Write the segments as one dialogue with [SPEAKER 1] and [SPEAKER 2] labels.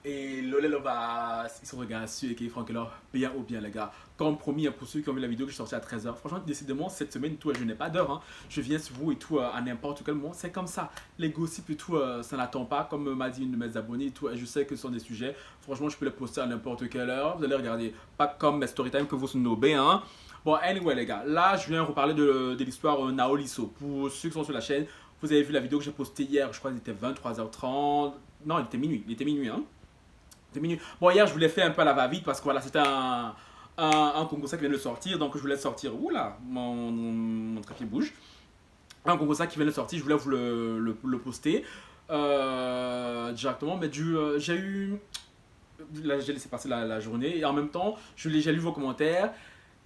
[SPEAKER 1] Et Lolé va, ils sont regardés sur et qui Franck alors bien ou bien les gars. Comme promis, hein, pour ceux qui ont vu la vidéo que je sortais à 13h. Franchement, décidément, cette semaine, tout, je n'ai pas d'heure. Hein. Je viens sur vous et tout à n'importe quel moment. C'est comme ça. Les gossips et tout, ça n'attend pas. Comme m'a dit une de mes abonnés et tout, je sais que ce sont des sujets. Franchement, je peux les poster à n'importe quelle heure. Vous allez regarder. Pas comme mes storytime que vous snobez. Hein. Bon, anyway, les gars. Là, je viens reparler de l'histoire Naoliso. Pour ceux qui sont sur la chaîne, vous avez vu la vidéo que j'ai postée hier. Je crois qu'il était 23h30. Non, il était minuit. Il était minuit, hein. Bon, hier, je voulais faire un peu à la va-vite parce que voilà, c'était un Congo qui vient de sortir. Donc, je voulais sortir. Oula, mon trépied bouge. Un Congo qui vient de sortir, je voulais vous le poster directement. Mais j'ai eu. Là, j'ai laissé passer la journée. Et en même temps, j'ai lu vos commentaires.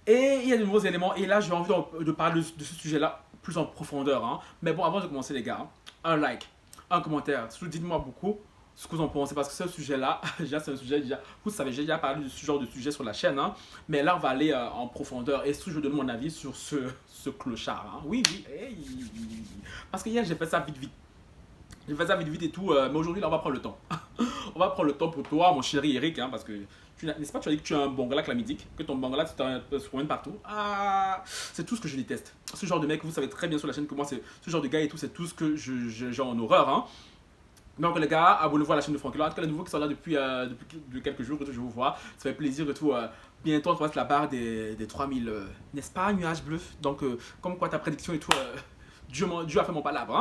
[SPEAKER 1] Et il y a de nouveaux éléments. Et là, j'ai envie de parler de ce sujet-là plus en profondeur. Hein. Mais bon, avant de commencer, les gars, un like, un commentaire. Surtout, dites-moi beaucoup ce que vous en pensez. Parce que ce sujet-là, déjà, c'est un sujet, déjà, vous savez, j'ai déjà parlé de ce genre de sujet sur la chaîne. Hein. Mais là, on va aller en profondeur. Et surtout, je donne mon avis sur ce clochard. Hein. Oui, oui. Hey. Parce que hier, j'ai fait ça vite, vite. J'ai fait ça vite, vite et tout. Mais aujourd'hui, là, on va prendre le temps. On va prendre le temps pour toi, mon chéri Eric. Hein, parce que n'est-ce pas, tu as dit que tu as un bangala clamidique, que ton bangala se promène partout. Ah, c'est tout ce que je déteste. Ce genre de mec, vous savez très bien sur la chaîne que moi, c'est ce genre de gars et tout, c'est tout ce que j'ai en horreur. Hein. Donc les gars, abonnez-vous à la chaîne de Franck. En tout cas, les nouveaux qui sont là depuis quelques jours, je vous vois. Ça fait plaisir et tout. Bientôt, on passe la barre des 3000, n'est-ce pas, nuage bleu. Donc, comme quoi ta prédiction et tout, Dieu a fait mon palabre.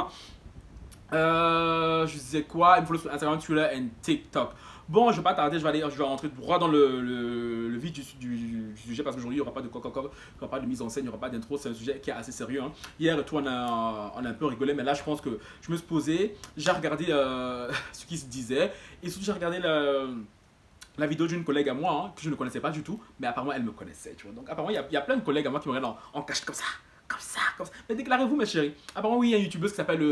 [SPEAKER 1] Hein. Je disais quoi? Il me follow sur Instagram, Twitter et TikTok. Bon, je vais pas tarder, je vais rentrer droit dans le vif du sujet parce qu'aujourd'hui il n'y aura pas de coca, il n'y aura pas de mise en scène, il n'y aura pas d'intro, c'est un sujet qui est assez sérieux. Hein. Hier, tout, on a un peu rigolé, mais là je pense que je me suis posé, j'ai regardé ce qui se disait et surtout j'ai regardé la vidéo d'une collègue à moi hein, que je ne connaissais pas du tout, mais apparemment elle me connaissait. Tu vois. Donc apparemment il y a plein de collègues à moi qui me regardent en cache comme ça. Comme ça, comme ça. Mais déclarez-vous, mes chéris. Apparemment, oui, il y a une youtubeuse qui s'appelle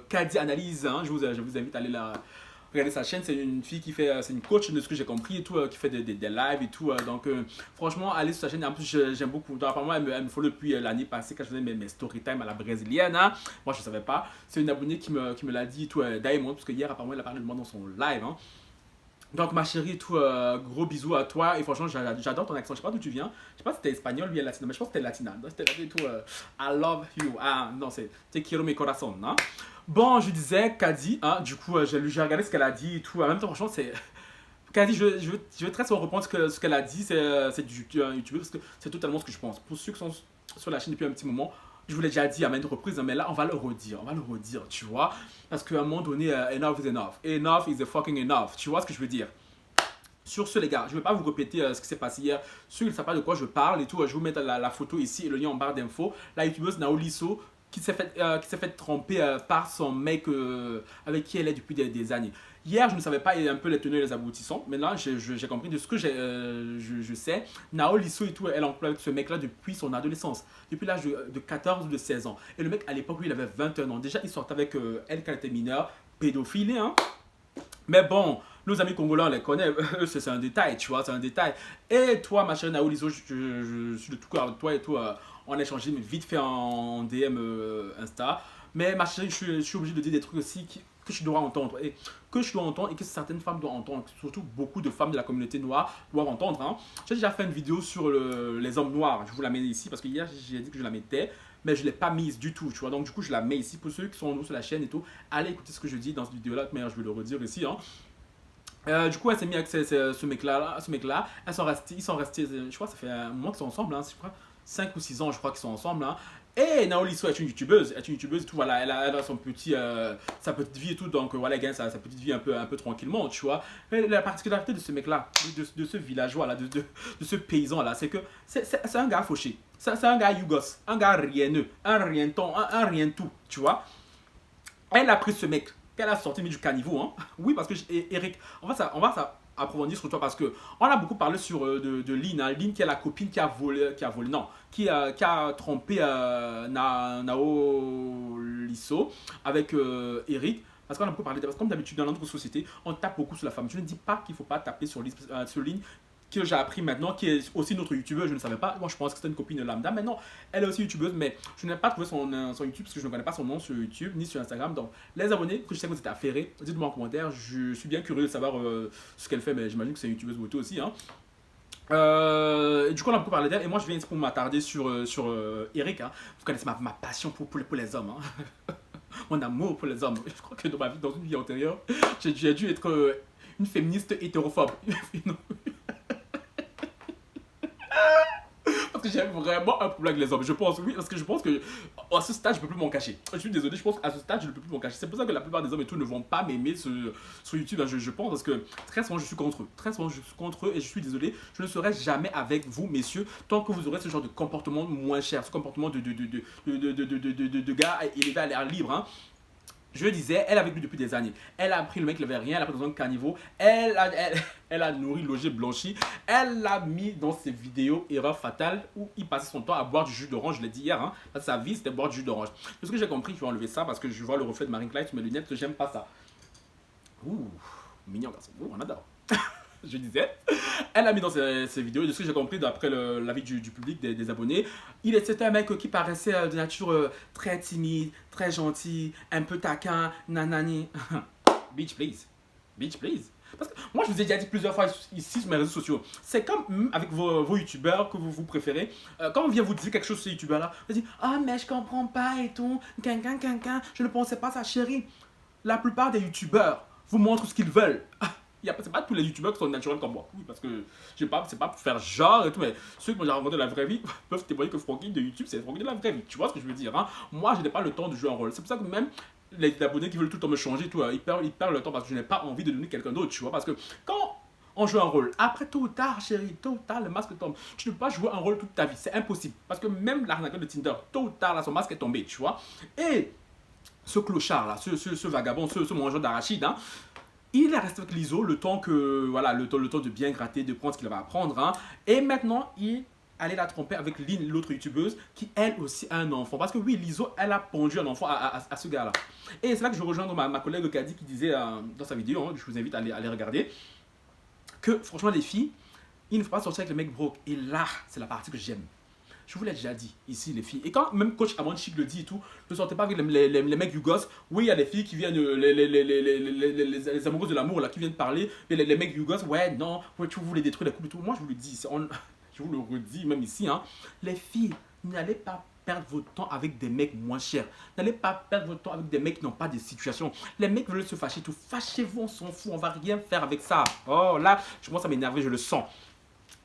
[SPEAKER 1] Kadi Analyse. Hein. Je vous invite à aller regarder sa chaîne. C'est une fille qui fait. C'est une coach de ce que j'ai compris et tout, qui fait des lives et tout. Donc, franchement, allez sur sa chaîne. En plus, j'aime beaucoup. Donc, apparemment, elle me follow depuis l'année passée quand je faisais mes story time à la brésilienne. Hein. Moi, je ne savais pas. C'est une abonnée qui me l'a dit et tout, Diamond, parce que hier, apparemment, elle a parlé de moi dans son live. Hein. Donc ma chérie, tout, gros bisous à toi. Et franchement, j'adore ton accent. Je sais pas d'où tu viens. Je sais pas si t'es espagnol ou bien latina, mais je pense que t'es latina. Donc c'était latina et tout. I love you. Ah non, c'est Te quiero mi corazón. Hein? Bon, je disais, Kadi, hein, du coup, j'ai regardé ce qu'elle a dit et tout. En même temps, franchement, c'est. Kadi, je vais très souvent reprendre ce qu'elle a dit. C'est du YouTube parce que c'est totalement ce que je pense. Pour ceux qui sont sur la chaîne depuis un petit moment, je vous l'ai déjà dit à maintes reprises, mais là, on va le redire. On va le redire, tu vois. Parce qu'à un moment donné, enough is enough. Enough is a fucking enough. Tu vois ce que je veux dire? Sur ce, les gars, je ne vais pas vous répéter ce qui s'est passé hier. Ceux qui ne savent pas de quoi je parle et tout, je vais vous mettre la photo ici et le lien en barre d'infos. La youtubeuse Naoliso qui s'est fait tromper par son mec avec qui elle est depuis des années. Hier, je ne savais pas un peu les tenants et les aboutissants. Maintenant, j'ai compris de ce que je sais. Naoliso et tout, elle emploie avec ce mec-là depuis son adolescence, depuis l'âge de 14 ou de 16 ans. Et le mec, à l'époque, lui, il avait 21 ans. Déjà, il sortait avec elle quand elle était mineure, pédophile, hein. Mais bon, nos amis congolais, on les connaît, c'est un détail, tu vois, c'est un détail. Et toi, ma chère Naoliso, je suis de tout cœur avec toi et tout, on a échangé vite fait en DM Insta. Mais ma chérie, je suis obligé de dire des trucs aussi que je dois entendre. Et que je dois entendre et que certaines femmes doivent entendre. Surtout beaucoup de femmes de la communauté noire doivent entendre. Hein. J'ai déjà fait une vidéo sur les hommes noirs. Je vous la mets ici parce que hier, j'ai dit que je la mettais. Mais je ne l'ai pas mise du tout, tu vois. Donc, du coup, je la mets ici pour ceux qui sont nouveaux sur la chaîne et tout. Allez écouter ce que je dis dans cette vidéo-là. Mais je vais le redire ici. Hein. Du coup, elle s'est mise avec ce mec-là. Ils sont restés, je crois, ça fait un moment qu'ils sont ensemble. Hein, je crois, 5 ou 6 ans, je crois qu'ils sont ensemble. Hein. Et Naoliso est une youtubeuse. Et tout, voilà, elle a sa petite vie et tout. Donc, voilà, elle gagne sa petite vie un peu tranquillement, tu vois. Mais la particularité de ce mec-là, de ce villageois-là, de ce paysan-là, c'est que c'est un gars fauché. C'est un gars yougos, un gars rieneux, un rienton, un rien tout, tu vois. Elle a pris ce mec qu'elle a sorti du caniveau. Hein. Oui, parce que Eric, on va approfondir sur toi parce que on a beaucoup parlé sur de Lynn. Hein. Lynn qui est la copine non, qui a trompé Nao Lisso avec Eric. Parce qu'on a beaucoup parlé, parce que comme d'habitude dans notre société, on tape beaucoup sur la femme. Je ne dis pas qu'il ne faut pas taper sur Lynn que j'ai appris maintenant, qui est aussi notre youtubeuse, je ne savais pas. Moi, je pense que c'était une copine de lambda. Maintenant, elle est aussi youtubeuse, mais je n'ai pas trouvé son YouTube parce que je ne connais pas son nom sur YouTube ni sur Instagram. Donc, les abonnés que je sais que vous êtes affairés, dites-moi en commentaire. Je suis bien curieux de savoir ce qu'elle fait, mais j'imagine que c'est une youtubeuse beauté aussi. Hein. Du coup, on a beaucoup parlé d'elle. Et moi, je viens ici pour m'attarder sur Eric. Hein. Vous connaissez ma passion pour les hommes. Hein. Mon amour pour les hommes. Je crois que dans ma vie, dans une vie antérieure, j'ai dû être une féministe hétérophobe. Parce que j'ai vraiment un problème avec les hommes. Je pense, oui, parce que je pense que à ce stade, je ne peux plus m'en cacher. Je suis désolé, je pense qu'à ce stade, je ne peux plus m'en cacher. C'est pour ça que la plupart des hommes et tout ne vont pas m'aimer sur YouTube, hein, je pense, parce que très souvent, je suis contre eux. Très souvent, je suis contre eux et je suis désolé. Je ne serai jamais avec vous, messieurs, tant que vous aurez ce genre de comportement moins cher, ce comportement de gars élevé à l'air libre. Hein. Je disais, elle a vécu depuis des années. Elle a pris le mec, il n'avait rien, elle a pris dans un caniveau. Elle a nourri, logé, blanchi. Elle l'a mis dans ses vidéos erreur fatale où il passait son temps à boire du jus d'orange. Je l'ai dit hier, hein. Sa vie, c'était boire du jus d'orange. De ce que j'ai compris, je vais enlever ça parce que je vois le reflet de Marine Clyde sur mes lunettes, que j'aime pas ça. Ouh, mignon garçon. Ouh, on adore. Je disais, elle a mis dans ses vidéos, de ce que j'ai compris d'après l'avis du public, des abonnés, c'était un mec qui paraissait de nature très timide, très gentil, un peu taquin, nanani. Bitch, please. Bitch, please. Parce que moi, je vous ai déjà dit plusieurs fois ici sur mes réseaux sociaux, c'est comme avec vos youtubeurs que vous préférez. Quand on vient vous dire quelque chose sur ces youtubeurs-là, vous dites, ah, mais je comprends pas et tout, je ne pensais pas ça, chérie. La plupart des youtubeurs vous montrent ce qu'ils veulent. C'est pas tous les youtubeurs qui sont naturels comme moi. Oui, parce que c'est pas pour faire genre et tout, mais ceux qui m'ont rencontré de la vraie vie peuvent témoigner que Francky de YouTube, c'est Francky de la vraie vie. Tu vois ce que je veux dire, hein? Moi, je n'ai pas le temps de jouer un rôle. C'est pour ça que même les abonnés qui veulent tout le temps me changer, tout, ils perdent le temps parce que je n'ai pas envie de devenir quelqu'un d'autre, tu vois. Parce que quand on joue un rôle, après tôt ou tard, chérie, tôt ou tard, le masque tombe. Tu ne peux pas jouer un rôle toute ta vie, c'est impossible. Parce que même l'arnaqueur de Tinder, tôt ou tard, là, son masque est tombé, tu vois. Et ce clochard là, ce vagabond, ce mangeur d'arachide, hein, il est resté avec l'ISO le temps que voilà le temps de bien gratter, de prendre ce qu'il va apprendre. Hein. Et maintenant, il allait la tromper avec Lynn, l'autre youtubeuse, qui elle aussi a un enfant. Parce que oui, l'ISO, elle a pondu un enfant à ce gars-là. Et c'est là que je rejoins ma collègue Kadi qui disait dans sa vidéo, hein, je vous invite à aller regarder, que franchement les filles, il ne faut pas sortir avec les mecs broke. Et là, c'est la partie que j'aime. Je vous l'ai déjà dit, ici, les filles. Et quand même coach Amand Chic le dit et tout, ne sortez pas avec les mecs du gosse. Oui, il y a des filles qui viennent, les amoureuses de l'amour, là, qui viennent parler. Mais les mecs du gosse, ouais, non, ouais, tu voulais détruire les couples et tout. Moi, je vous le dis, je vous le redis, même ici, hein. Les filles, n'allez pas perdre votre temps avec des mecs moins chers. N'allez pas perdre votre temps avec des mecs qui n'ont pas de situation. Les mecs veulent se fâcher, tout. Fâchez-vous, on s'en fout, on va rien faire avec ça. Oh, là, je commence à m'énerver, je le sens.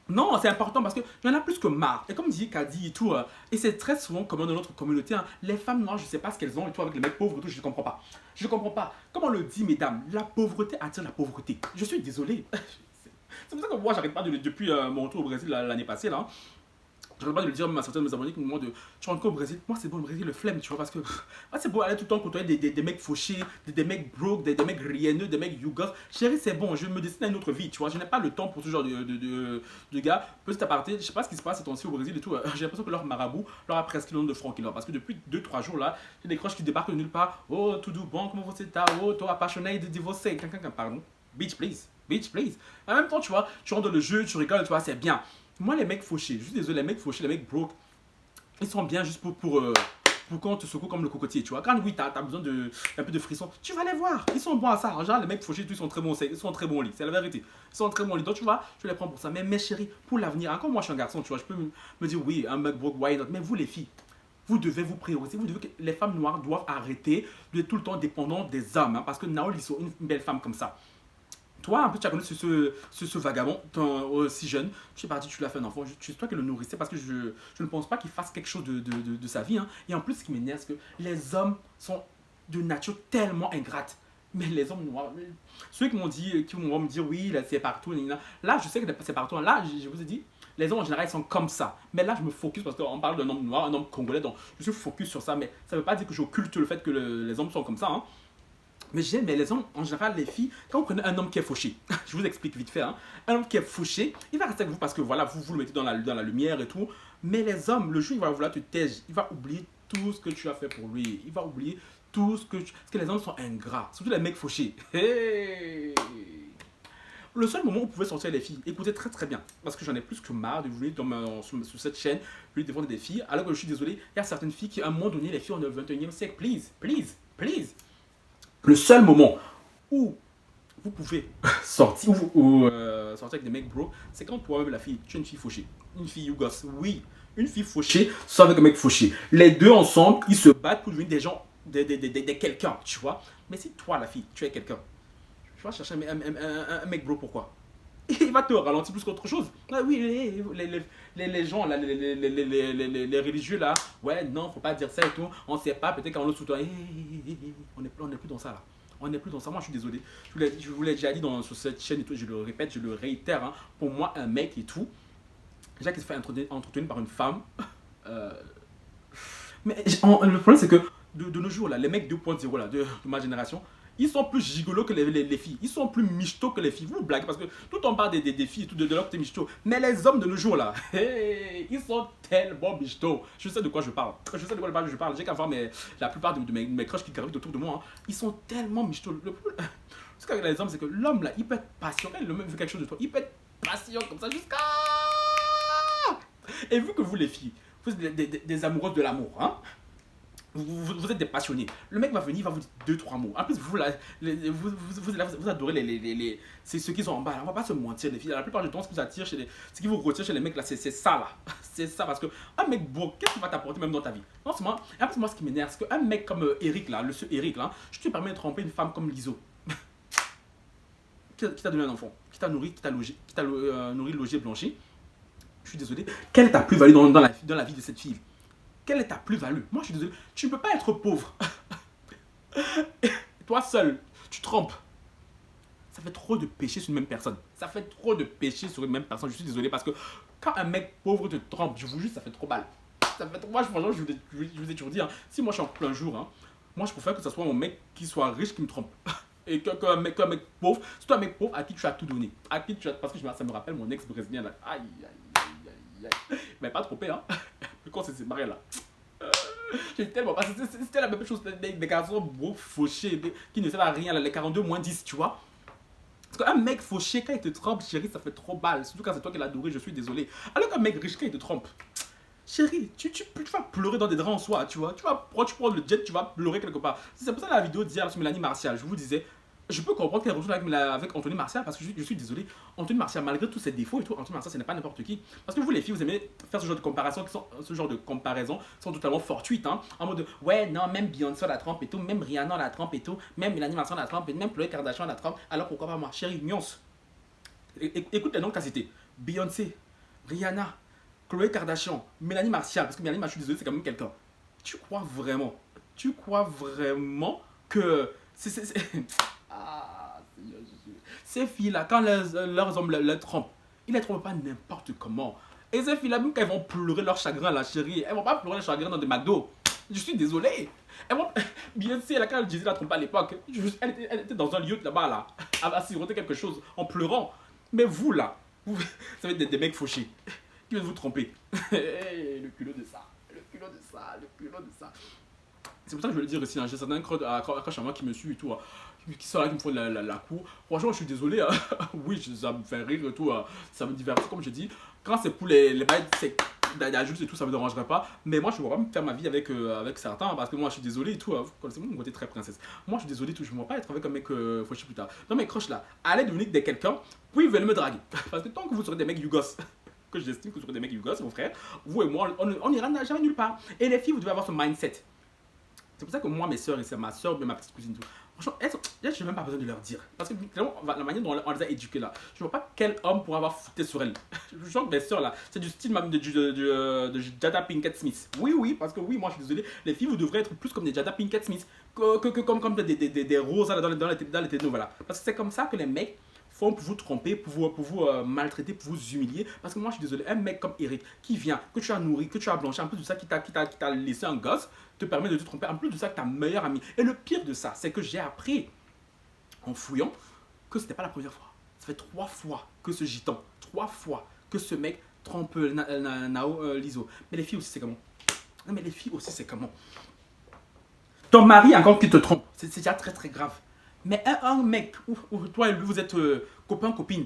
[SPEAKER 1] Non, c'est important parce qu'il y en a plus que marre. Et comme dit Kadi et tout, et c'est très souvent commun dans notre communauté, hein, les femmes noires, je ne sais pas ce qu'elles ont et tout avec les mecs pauvres et tout, je ne comprends pas. Je ne comprends pas. Comme on le dit, mesdames, la pauvreté attire la pauvreté. Je suis désolé. C'est pour ça que moi, j'arrête pas depuis mon retour au Brésil l'année passée, là. J'arrête pas de le dire même à certains de mes abonnés qui me demandent tu rentres au Brésil. Moi, c'est bon, le Brésil, le flemme, tu vois, parce que c'est beau aller tout le temps côtoyer des mecs fauchés, des mecs broke, des mecs rienneux, des mecs yougos. Chérie, c'est bon, je me destine à une autre vie, tu vois. Je n'ai pas le temps pour ce genre de gars. Petit aparté, je sais pas ce qui se passe ces temps-ci au Brésil et tout. J'ai l'impression que leur marabout leur a presque le nombre de francs qu'il a. Parce que depuis 2-3 jours là, j'ai des croches qui débarquent de nulle part. Oh, tout doux, bon, comment vous êtes? Oh, toi, passionné de divorcer. Pardon. Bitch, please. Bitch, please. En même temps, tu vois, tu rentres dans le jeu, tu rigoles, tu vois, c'est bien. Moi, les mecs fauchés, je suis désolé, les mecs fauchés, les mecs broke, ils sont bien juste pour qu'on te secoue comme le cocotier, tu vois. Quand oui, t'as besoin d'un peu de frisson, tu vas les voir. Ils sont bons à ça. En général, les mecs fauchés, ils sont très bons, ils sont très bons au lit. C'est la vérité. Ils sont très bons au lit. Donc, tu vois, je les prends pour ça. Mais mes chéris, pour l'avenir, encore moi, je suis un garçon, tu vois, je peux me dire, oui, un mec broke, why not. Mais vous, les filles, vous devez vous prioriser. Les femmes noires doivent arrêter d'être tout le temps dépendantes des hommes. Hein, parce que Naol, ils sont une belle femme comme ça. Toi, un peu, tu as connu ce vagabond, si jeune, tu es parti, tu l'as fait un enfant, c'est toi qui le nourrissais parce que je ne pense pas qu'il fasse quelque chose de sa vie. Hein. Et en plus, ce qui m'énerve, c'est que les hommes sont de nature tellement ingrate. Mais les hommes noirs, ceux qui vont me dire oui, c'est partout, là, je sais que c'est partout. Là, je vous ai dit, les hommes en général, ils sont comme ça. Mais là, je me focus parce qu'on parle d'un homme noir, un homme congolais, donc je suis focus sur ça. Mais ça ne veut pas dire que j'occulte le fait que les hommes sont comme ça. Hein. Mais les hommes, en général, les filles, quand vous prenez un homme qui est fauché, je vous explique vite fait, hein, un homme qui est fauché, il va rester avec vous parce que voilà, vous le mettez dans la lumière et tout. Mais les hommes, le jour où il va vouloir te taire, il va oublier tout ce que tu as fait pour lui. Il va oublier tout ce que parce que les hommes sont ingrats, surtout les mecs fauchés. Hey! Le seul moment où vous pouvez sortir les filles, écoutez très très bien, parce que j'en ai plus que marre de vous sur cette chaîne, vous défendre des filles, alors que je suis désolé, il y a certaines filles qui, à un moment donné, les filles ont le 21e siècle, please, please, please. Le seul moment où vous pouvez sortir sortir avec des mecs bro, c'est quand toi-même la fille, tu es une fille fauchée, une fille yougos, oui, une fille fauchée, soit avec un mec fauché. Les deux ensemble, ils se battent pour devenir des gens, des quelqu'un, tu vois. Mais si toi la fille, tu es quelqu'un, tu vas chercher un mec bro, pourquoi? Il va te ralentir plus qu'autre chose. Ah oui, les gens, là, les religieux là, ouais, non, faut pas dire ça et tout. On sait pas, peut-être qu'on le soutient. On n'est plus dans ça là. On n'est plus dans ça. Moi, je suis désolé. Je vous l'ai déjà dit sur cette chaîne et tout. Je le répète, je le réitère. Hein. Pour moi, un mec et tout, déjà qu'il se fait entretenir par une femme. Mais le problème, c'est que de nos jours, là, les mecs 2.0 là, de ma génération, ils sont plus gigolos que les filles. Ils sont plus michto que les filles. Vous blaguez parce que tout on parle des filles, tout de leur côté michto. Mais les hommes de nos jours là, hey, ils sont tellement michto. Je sais de quoi je parle. Je sais de quoi je parle. J'ai qu'à voir la plupart de mes crushs qui gravitent autour de moi. Hein. Ils sont tellement michto. Ce qu'avec les hommes, c'est que l'homme là, il peut être patient. Quand le même veut quelque chose de toi, il peut être patient comme ça jusqu'à. Et vu que vous les filles, vous êtes des amoureuses de l'amour, hein. Vous êtes des passionnés. Le mec va venir, il va vous dire 2-3 mots. En plus, vous adorez c'est ceux qui sont en bas. Là. On va pas se mentir, les filles. La plupart du temps, ce qui vous attire ce qui vous retire chez les mecs là, c'est ça là. C'est ça parce que un mec beau, qu'est-ce qu'il va t'apporter même dans ta vie? Non, c'est moi. Et en plus, moi, ce qui m'énerve, c'est qu'un mec comme Eric là, le Eric là, je te permets de tromper une femme comme Liso. Qui t'a donné un enfant, qui t'a nourri, qui t'a nourri, logé, blanchi. Je suis désolé. Quelle est ta plus-value dans la vie de cette fille? Quelle est ta plus-value? Moi, je suis désolé. Tu ne peux pas être pauvre. Toi seul, tu trompes. Ça fait trop de péché sur une même personne. Ça fait trop de péché sur une même personne. Je suis désolé parce que quand un mec pauvre te trompe, je vous jure, ça fait trop mal. Ça fait trop mal. Franchement, je vous ai toujours dit, hein, si moi je suis en couple un jour, hein, moi je préfère que ce soit mon mec qui soit riche qui me trompe. Et qu'un mec pauvre, c'est toi un mec pauvre à qui tu as tout donné. À qui tu as, parce que ça me rappelle mon ex brésilien là. Aïe, aïe, aïe, aïe. Mais pas trompé, hein. Quand c'est séparé là. J'ai tellement pas. C'était la même chose des garçons beaux fauchés qui ne servent à rien, là, les 42-10, tu vois. Parce qu'un mec fauché, quand il te trompe, chérie, ça fait trop mal. Surtout quand c'est toi qui l'as adoré, je suis désolé. Alors qu'un mec riche, quand il te trompe, chérie, tu vas pleurer dans des draps en soie, tu vois. Tu prends le jet, tu vas pleurer quelque part. C'est pour ça la vidéo d'hier sur Mélanie Martial, je vous disais. Je peux comprendre qu'elle retourne avec Anthony Martial parce que je suis désolé. Anthony Martial, malgré tous ses défauts et tout, Anthony Martial, ce n'est pas n'importe qui. Parce que vous, les filles, vous aimez faire ce genre de comparaison sont totalement fortuites. Hein, en mode, ouais, non, même Beyoncé la trompe et tout, même Rihanna la trompe et tout, même Mélanie Martial la trompe et même Khloé Kardashian la trompe. Alors pourquoi pas moi? Chérie, nuance. Écoute les noms que tu as cités. Beyoncé, Rihanna, Khloé Kardashian, Mélanie Martial. Parce que Mélanie Martial, je suis désolé, c'est quand même quelqu'un. Tu crois vraiment que. Ah, Seigneur Jésus. Ces filles-là, quand leurs hommes les trompent, ils ne les trompent pas n'importe comment. Et ces filles-là, même quand elles vont pleurer leur chagrin, la chérie, elles vont pas pleurer leur chagrin dans des McDo. Je suis désolé. Elles vont. Bien sûr, quand elle disait la trompe à l'époque, elle était dans un lieu là-bas, là, à siroter quelque chose en pleurant. Mais vous, là, vous savez, des mecs fauchés qui veulent vous tromper. Le culot de ça. Le culot de ça. Le culot de ça. C'est pour ça que je veux le dire ici, hein. J'ai certains accroches à moi qui me suivent et tout, qui sont là, qui me font la cour. Franchement, je suis désolé, hein. Oui, ça me fait rire et tout, ça me divertit, comme je dis. Quand c'est pour les bails d'adultes et tout, ça me dérangerait pas. Mais moi, je ne vois pas me faire ma vie avec certains, parce que moi, je suis désolé et tout. Vous connaissez mon côté très princesse. Moi, je suis désolé et tout, je ne vois pas être avec un mec fauché plus tard. Non, mes croches là, allez devenir des quelqu'un, puis ils veulent me draguer. Parce que tant que vous serez des mecs yougos, que j'estime que vous serez des mecs yougos, mon frère, vous et moi, on n'ira jamais nulle part. Et les filles, vous devez avoir ce mindset. C'est pour ça que moi, mes soeurs, et c'est ma soeur, ma petite cousine, tout. Franchement, je n'ai même pas besoin de leur dire. Parce que la manière dont on les a éduquées là, je ne vois pas quel homme pourrait avoir fouté sur elles. Je sens que mes soeurs là, c'est du style même de Jada Pinkett Smith. Oui, parce que oui, moi je suis désolé, les filles vous devrez être plus comme des Jada Pinkett Smith comme des roses là, dans les télénovelas. Parce que c'est comme ça que les mecs font pour vous tromper, pour vous maltraiter, pour vous humilier. Parce que moi je suis désolé, un mec comme Eric qui vient, que tu as nourri, que tu as blanchi, en plus de ça, qui t'a laissé un gosse, te permet de te tromper, en plus de ça, que ta meilleure amie. Et le pire de ça, c'est que j'ai appris en fouillant que c'était pas la première fois. Ça fait 3 fois que ce gitan, 3 fois que ce mec trompe Nao Liso. Mais les filles aussi, c'est comment? Non, mais les filles aussi, c'est comment? Ton mari, encore qui te trompe, c'est déjà très très grave. Mais un mec, où toi et lui, vous êtes copain, copine,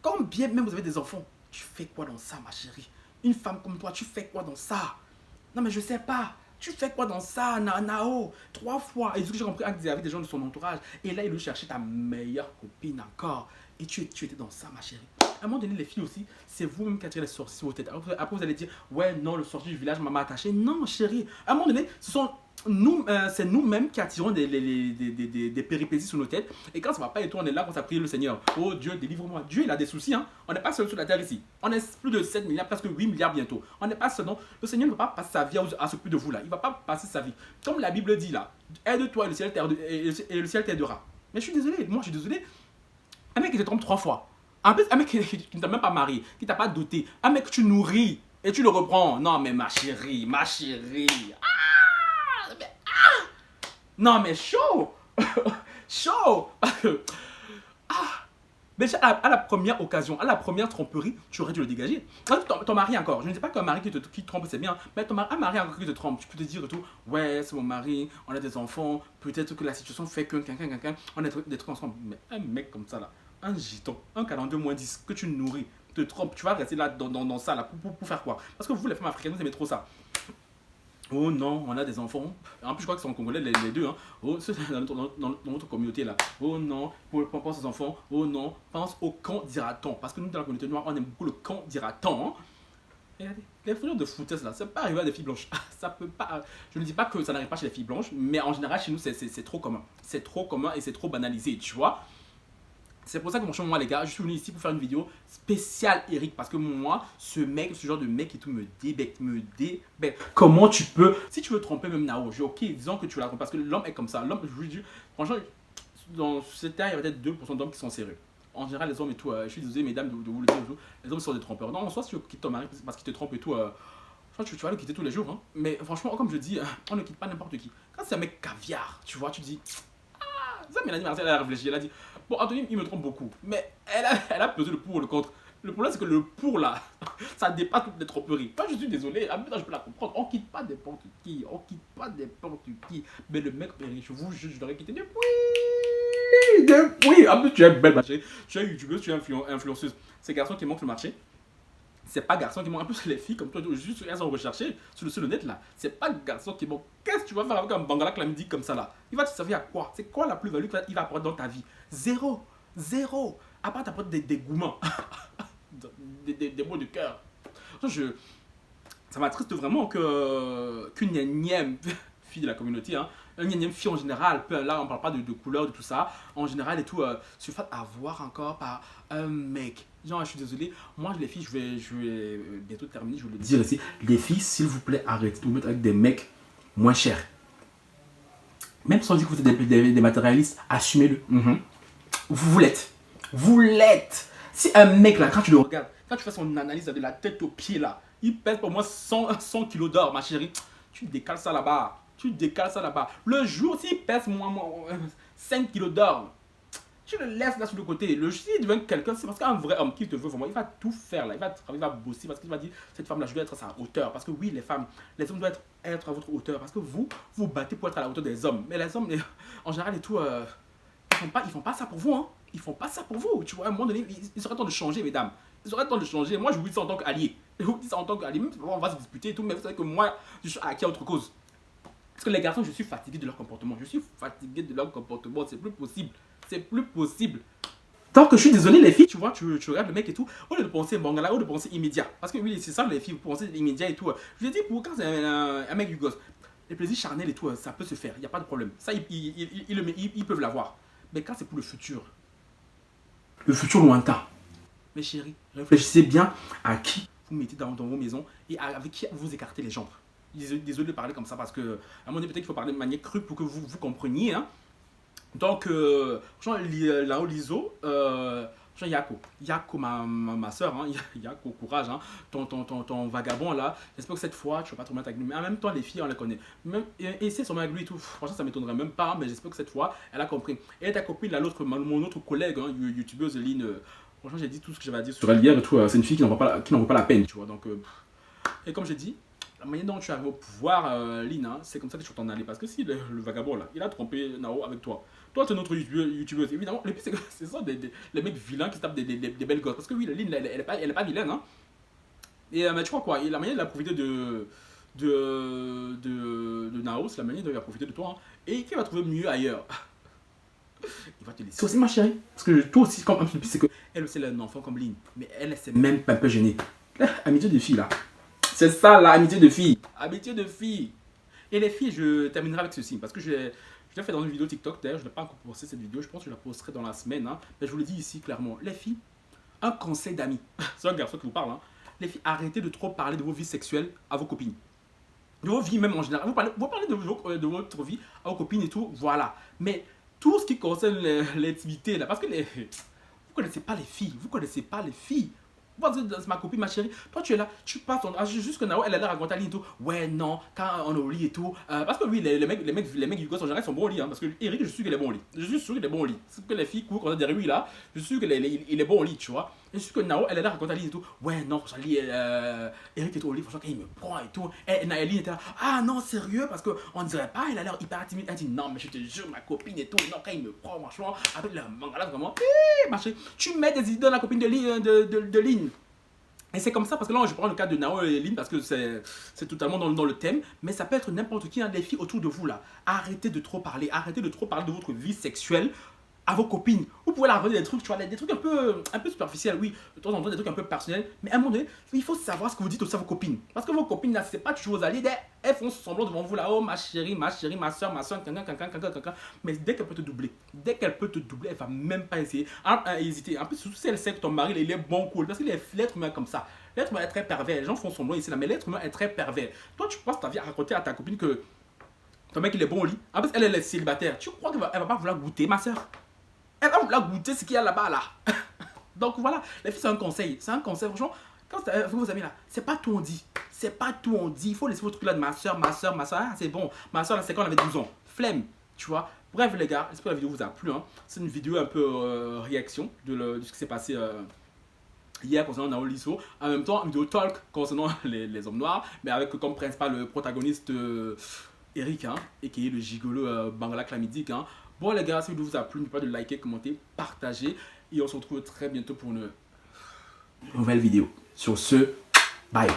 [SPEAKER 1] quand bien même vous avez des enfants, tu fais quoi dans ça, ma chérie? Une femme comme toi, tu fais quoi dans ça? Non, mais je sais pas. Tu fais quoi dans ça, Nao? 3 fois. Et ce que j'ai compris avec des gens de son entourage. Et là, il veut chercher ta meilleure copine encore. Et tu étais dans ça, ma chérie. À un moment donné, les filles aussi, c'est vous-même qui attirez les sorciers sur vos têtes. Après, vous allez dire, ouais, non, le sorcier du village m'a attaché. Non, chérie. À un moment donné, c'est nous-mêmes qui attirons des péripéties sur nos têtes. Et quand ça va pas et tout, on est là quand ça prie le Seigneur. Oh Dieu, délivre-moi. Dieu, il a des soucis. Hein. On n'est pas seul sur la terre ici. On est plus de 7 milliards, presque 8 milliards bientôt. On n'est pas seul. Non. Le Seigneur ne va pas passer sa vie à s'occuper de vous là. Il ne va pas passer sa vie. Comme la Bible dit là, aide-toi et le ciel t'aidera. Mais je suis désolé, moi je suis désolé. Un mec qui te trompe 3 fois. En plus, un mec qui ne t'a même pas marié, qui t'a pas doté. Un mec que tu nourris et tu le reprends. Non mais ma chérie, ma chérie. Non mais chaud. Chaud. Déjà, à la première occasion, à la première tromperie, tu aurais dû le dégager. Ton mari encore, je ne dis pas qu'un mari qui te trompe, c'est bien, mais un mari encore qui te trompe, tu peux te dire et tout, ouais, c'est mon mari, on a des enfants, peut-être que la situation fait que on a des trucs ensemble. Mais un mec comme ça, là, un giton, un 42-10 que tu nourris, te trompe, tu vas rester là dans ça, là, pour faire quoi? Parce que vous, les femmes africaines, vous aimez trop ça. Oh non, on a des enfants. En plus, je crois qu'ils sont congolais les deux. Hein. Oh, c'est dans notre communauté là. Oh non, pense aux enfants. Oh non, pense au quand dira-t-on. Parce que nous, dans la communauté noire, on aime beaucoup le quand dira-t-on. Hein. Regardez, les fournures de foutaise là, ça peut pas arriver à des filles blanches. Ça peut pas. Je ne dis pas que ça n'arrive pas chez les filles blanches, mais en général, chez nous, c'est trop commun. C'est trop commun et c'est trop banalisé, tu vois. C'est pour ça que franchement, moi les gars, je suis venu ici pour faire une vidéo spéciale Eric. Parce que moi, ce genre de mec et tout me débecte, Comment tu peux, si tu veux tromper même Nao, ok, disons que tu la trompes. Parce que l'homme est comme ça. L'homme, je vous dis, franchement, dans cette terre, il y a peut-être 2% d'hommes qui sont sérieux. En général, les hommes et tout, je suis désolé mesdames de vous le dire, les hommes sont des trompeurs. Non, soit si tu quittes ton mari parce qu'il te trompe et tout, tu vas le quitter tous les jours. Hein. Mais franchement, comme je dis, on ne quitte pas n'importe qui. Quand c'est un mec caviar, tu vois, tu dis, ça, Mélanie Marcel, elle a réfléchi, elle a dit, bon, Anthony, il me trompe beaucoup, mais elle a pesé le pour ou le contre. Le problème, c'est que le pour, là, ça dépasse toutes les tromperies. Moi, je suis désolé, en même temps, je peux la comprendre. On quitte pas n'importe qui, on quitte pas n'importe qui. Mais le mec, je vous jure, je l'aurais quitté depuis. En plus, tu es belle, ma chérie. Tu es youtubeuse, tu es influenceuse. Ces garçons qui manquent le marché, c'est pas garçon qui manque. En plus, les filles comme toi, juste elles sont recherchées sur le net là. C'est pas garçon qui manque. Qu'est-ce que tu vas faire avec un bangala clamidi comme ça là? Il va te servir à quoi? C'est quoi la plus-value qu'il va apporter dans ta vie? Zéro. Zéro. À part t'apporter des gourmands. des mots de cœur. Ça m'attriste vraiment qu'une énième fille de la communauté, hein, une énième fille en général, là on parle pas de couleur, de tout ça, en général et tout, se fasse avoir encore par un mec. Genre, je suis désolé, moi les filles, je vais bientôt terminer, je vais le dire ici, les filles, s'il vous plaît, arrêtez de vous mettre avec des mecs moins chers. Même si on dit que vous êtes des matérialistes, assumez-le. Vous l'êtes. Vous l'êtes. Si un mec là, quand tu le regardes, quand tu fais son analyse de la tête aux pieds là, il pèse pour moi 100 kilos d'or, ma chérie. Tu décales ça là-bas. Tu décales ça là-bas. Le jour, s'il pèse 5 kilos d'or, tu le laisses là sur le côté. Le jour, s'il devient quelqu'un, c'est parce qu'un vrai homme qui te veut vraiment, il va tout faire là. Il va travailler, il va bosser parce qu'il va dire cette femme là, je dois être à sa hauteur. Parce que oui, les femmes, les hommes doivent être à votre hauteur. Parce que vous battez pour être à la hauteur des hommes. Mais les hommes, en général et tout, ils font pas ça pour vous. Hein. Ils font pas ça pour vous. Tu vois, à un moment donné, il serait temps de changer, mesdames. Il serait temps de changer. Moi, je vous dis ça en tant qu'allié. Je vous dis ça en tant qu'allié. Même si on va se disputer et tout, mais vous savez que moi, je suis acquis à autre cause. Parce que les garçons, je suis fatigué de leur comportement. Je suis fatigué de leur comportement. C'est plus possible. C'est plus possible. Tant que je suis désolé, les filles, tu vois, tu regardes le mec et tout, au lieu de penser bangala, au lieu de penser immédiat. Parce que oui, c'est ça, les filles, vous pensez immédiat et tout. Je vous ai dit, pour quand c'est un mec du gosse, les plaisirs charnels et tout, ça peut se faire. Il n'y a pas de problème. Ça, ils peuvent l'avoir. Mais quand c'est pour le futur lointain, mes chéris, réfléchissez bien à qui vous mettez dans vos maisons et avec qui vous écartez les jambes. Désolé de parler comme ça parce que à un moment donné, peut-être qu'il faut parler de manière crue pour que vous compreniez. Hein. Donc, là-haut, l'ISO, Yako, ma soeur, hein, Yako, courage, hein, ton vagabond là, j'espère que cette fois tu vas pas trop mettre avec lui. Mais en même temps, les filles, on les connaît. Même, et si elles sont avec lui et tout, franchement, ça m'étonnerait même pas, mais j'espère que cette fois, elle a compris. Et ta copine, là, mon autre collègue, hein, youtubeuse, Lynn, franchement, j'ai dit tout ce que j'avais à dire sur elle hier et tout. C'est une fille qui n'en vaut pas la peine, tu vois. Donc, et comme j'ai dit, la manière dont tu arrives au pouvoir, Lynn, hein, c'est comme ça que tu t'en aller. Parce que si le vagabond là, il a trompé Nao avec toi. Toi, tu es notre youtubeuse. Évidemment, le pire, c'est que c'est ça les mecs vilains qui se tapent des belles gosses. Parce que oui, Lynn, elle est pas vilaine. Hein. Et mais tu vois quoi, et la manière de la profiter de Nao, c'est la manière dont il va profiter de toi. Hein. Et qui va trouver mieux ailleurs. Il va te laisser aussi, ma chérie. Parce que toi aussi, comme un c'est que elle aussi, elle a un enfant comme Lynn. Mais elle s'est même pas un peu gênée. Amitié de filles là. C'est ça la amitié de filles. Amitié de filles. Et les filles, je terminerai avec ceci. Parce que je l'ai fait dans une vidéo TikTok. D'ailleurs, je n'ai pas encore posté cette vidéo. Je pense que je la posterai dans la semaine. Hein. Mais je vous le dis ici clairement. Les filles, un conseil d'amis. C'est un garçon qui vous parle. Hein. Les filles, arrêtez de trop parler de vos vies sexuelles à vos copines. De vos vies même en général. Vous parlez de votre vie à vos copines et tout. Voilà. Mais tout ce qui concerne l'intimité là. Parce que vous connaissez pas les filles. Vous connaissez pas les filles. C'est ma copine, ma chérie. Toi, tu es là, tu passes juste que Nao, elle a l'air raconter à Lynn et tout. Ouais, non, quand on est au lit et tout. Parce que oui, les mecs du gosse en général sont bons au lit. Hein, parce que Eric, je suis qu'il est bon au lit. Je suis sûr qu'il est bon au lit. C'est que les filles courent quand on est derrière lui là. Je suis sûr qu'il est bon au lit, tu vois. Je suis sûr que Nao, elle a l'air raconter à Lynn et tout. Ouais, non, Eric est au lit. Franchement, quand il me prend et tout. Et Lynn était là. Ah non, sérieux, parce qu'on dirait pas, elle a l'air hyper timide. Elle dit non, mais je te jure, ma copine et tout. Non, quand il me prend, franchement, avec le manga vraiment. Ma chérie, tu mets des idées dans la copine de Lynn. Et c'est comme ça, parce que là, je prends le cas de Nao et Lynn, parce que c'est totalement dans le thème, mais ça peut être n'importe qui, hein, des filles autour de vous, là. Arrêtez de trop parler de votre vie sexuelle à vos copines. Vous pouvez leur raconter des trucs, tu vois, des trucs un peu superficiels, oui, de temps en temps, des trucs un peu personnels, mais à un moment donné, il faut savoir ce que vous dites aussi à vos copines. Parce que vos copines, là, c'est pas toujours vos alliés, elles font semblant devant vous, là, oh, ma chérie, ma soeur, mais dès qu'elle peut te doubler, elle va même pas essayer, hésiter. En plus, surtout si elle sait que ton mari, il est bon, cool, parce que l'être humain comme ça, l'être humain est très pervers, les gens font semblant ici, là, mais l'être humain est très pervers. Toi, tu passes ta vie à raconter à ta copine que ton mec, il est bon au lit. En plus, elle est célibataire. Tu crois qu'elle va pas vouloir goûter, ma soeur? Elle va vouloir goûter ce qu'il y a là-bas, là. Donc voilà, les filles, c'est un conseil. C'est un conseil, franchement. Quand vous amis là, c'est pas tout on dit. C'est pas tout on dit. Il faut laisser votre truc là de ma soeur. Ah, c'est bon. Ma soeur, là, c'est quand on avait 12 ans. Flemme, tu vois. Bref, les gars, j'espère que la vidéo vous a plu. Hein. C'est une vidéo un peu réaction de ce qui s'est passé hier concernant Nao Lisso. En même temps, une vidéo talk concernant les hommes noirs, mais avec comme principal le protagoniste Eric, hein, et qui est le gigolo Bangla Clamidique. Hein. Bon les gars, si la vidéo vous a plu, n'oubliez pas de liker, commenter, partager. Et on se retrouve très bientôt pour une nouvelle vidéo. Sur ce, bye.